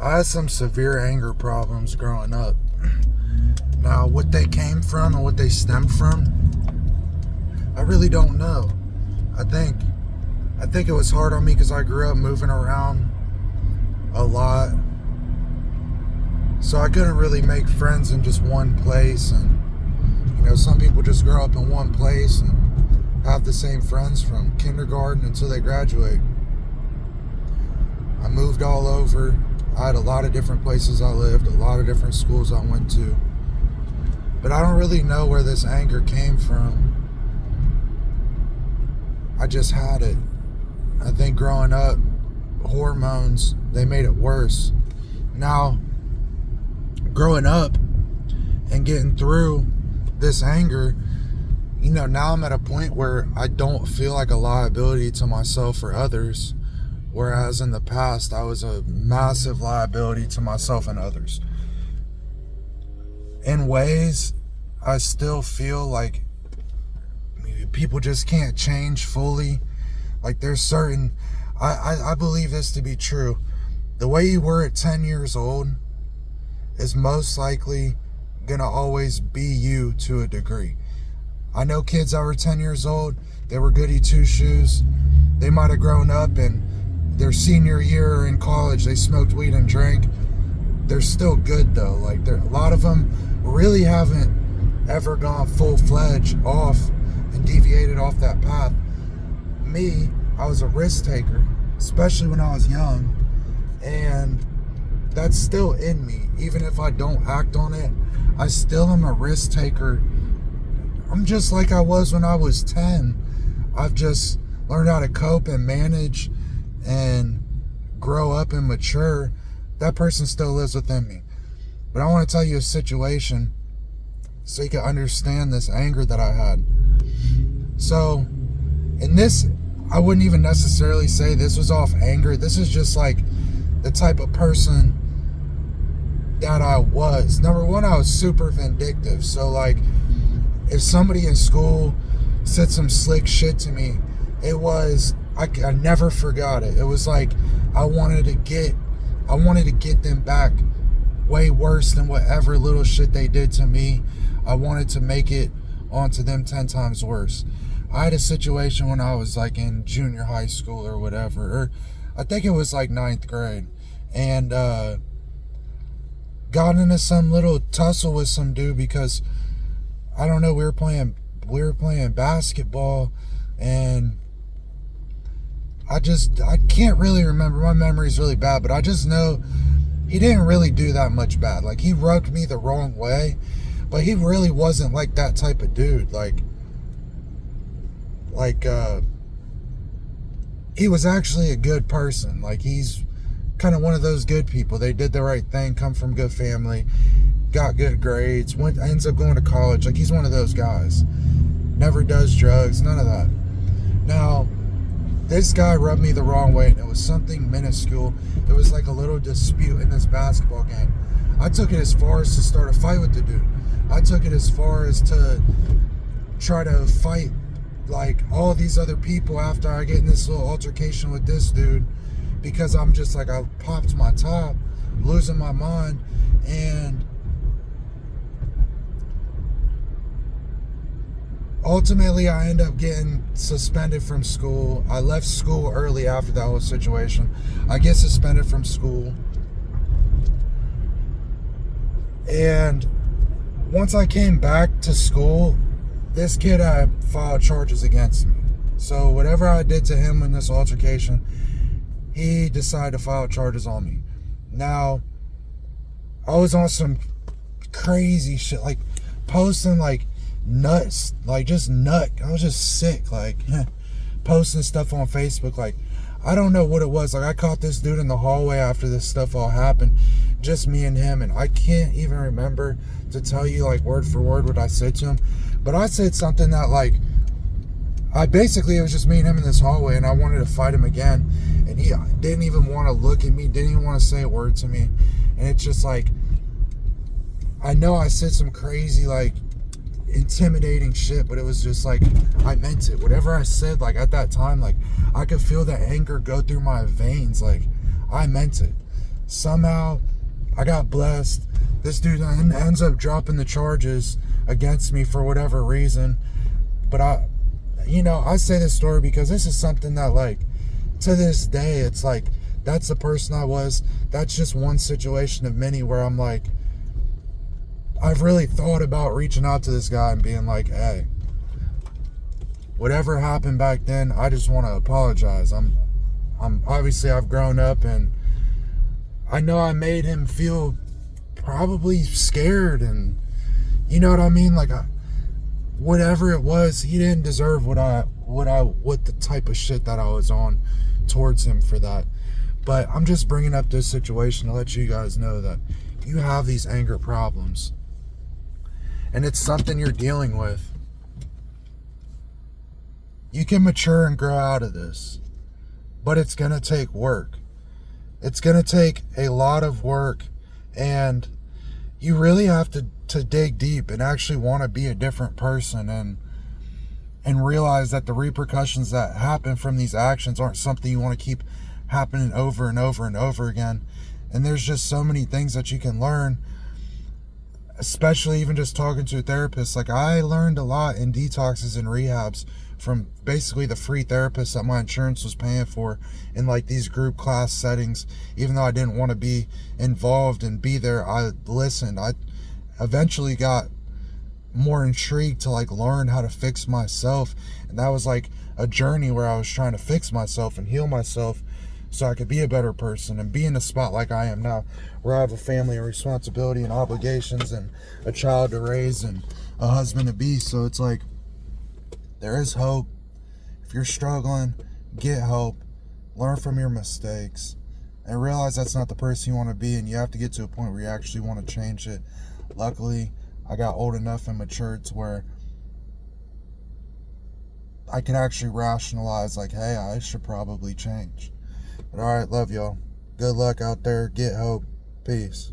I had some severe anger problems growing up. Now, what they came from and what they stemmed from, I really don't know. I think it was hard on me because I grew up moving around a lot. So I couldn't really make friends in just one place. And, some people just grow up in one place and have the same friends from kindergarten until they graduate. I moved all over. I had a lot of different places I lived, a lot of different schools I went to. But I don't really know where this anger came from. I just had it. I think growing up, hormones, they made it worse. Now, growing up and getting through this anger, now I'm at a point where I don't feel like a liability to myself or others. Whereas in the past, I was a massive liability to myself and others. In ways, I still feel like people just can't change fully. Like there's certain, I believe this to be true. The way you were at 10 years old is most likely gonna always be you to a degree. I know kids that were 10 years old, they were goody two-shoes. They might have grown up and their senior year in college, they smoked weed and drank. They're still good though. Like a lot of them really haven't ever gone full-fledged off and deviated off that path. Me, I was a risk taker, especially when I was young, and that's still in me. Even if I don't act on it, I still am a risk taker. I'm just like I was when I was 10. I've just learned how to cope and manage and grow up and mature. That person still lives within me. But I want to tell you a situation so you can understand this anger that I had. So, in this, I wouldn't even necessarily say this was off anger. This is just like the type of person that I was. Number one, I was super vindictive. So like, if somebody in school said some slick shit to me, it was, I never forgot it. It was like, I wanted to get them back way worse than whatever little shit they did to me. I wanted to make it onto them 10 times worse. I had a situation when I was like in junior high school or whatever, or I think it was like 9th grade, and got into some little tussle with some dude because, I don't know, we were playing basketball, and I can't really remember. My memory's really bad, but I just know he didn't really do that much bad. Like, he rubbed me the wrong way, but he really wasn't like that type of dude. He was actually a good person. Like, he's kind of one of those good people. They did the right thing, come from good family, got good grades, ends up going to college. Like, he's one of those guys. Never does drugs, none of that. Now, this guy rubbed me the wrong way, and it was something minuscule. It was like a little dispute in this basketball game. I took it as far as to start a fight with the dude. I took it as far as to try to fight like all these other people after I get in this little altercation with this dude, because I'm just like, I popped my top, losing my mind, and ultimately I end up getting suspended from school. I left school early after that whole situation. I get suspended from school, and once I came back to school, this kid had filed charges against me. So whatever I did to him in this altercation, he decided to file charges on me. Now, I was on some crazy shit, like posting like nuts, like just nut. I was just sick, like posting stuff on Facebook. Like, I don't know what it was. Like, I caught this dude in the hallway after this stuff all happened, just me and him, and I can't even remember to tell you like word for word what I said to him, but I said something that like, it was just me and him in this hallway, and I wanted to fight him again, and he didn't even want to look at me, didn't even want to say a word to me. And it's just like, I know I said some crazy like intimidating shit, but it was just like, I meant it. Whatever I said, like at that time, like I could feel the anger go through my veins. Like, I meant it. somehow I got blessed. This dude ends up dropping the charges against me for whatever reason. But I say this story because this is something that, like, to this day, it's like, that's the person I was. That's just one situation of many where I'm like, I've really thought about reaching out to this guy and being like, hey, whatever happened back then, I just want to apologize. I'm obviously, I've grown up, and I know I made him feel probably scared, and you know what I mean? Like, whatever it was, he didn't deserve what the type of shit that I was on towards him for that. But I'm just bringing up this situation to let you guys know that you have these anger problems, and it's something you're dealing with. You can mature and grow out of this, but it's going to take work. It's going to take a lot of work, and you really have to dig deep and actually want to be a different person, and realize that the repercussions that happen from these actions aren't something you want to keep happening over and over and over again. And there's just so many things that you can learn, especially even just talking to a therapist. Like, I learned a lot in detoxes and rehabs from basically the free therapists that my insurance was paying for in like these group class settings. Even though I didn't want to be involved and be there, I listened. I eventually got more intrigued to like learn how to fix myself, and that was like a journey where I was trying to fix myself and heal myself so I could be a better person and be in a spot like I am now, where I have a family and responsibility and obligations and a child to raise and a husband to be. So it's like, there is hope. If you're struggling, get help, learn from your mistakes, and realize that's not the person you want to be, and you have to get to a point where you actually want to change it. Luckily, I got old enough and matured to where I can actually rationalize, like, hey, I should probably change. But alright, love y'all. Good luck out there. Get hope. Peace.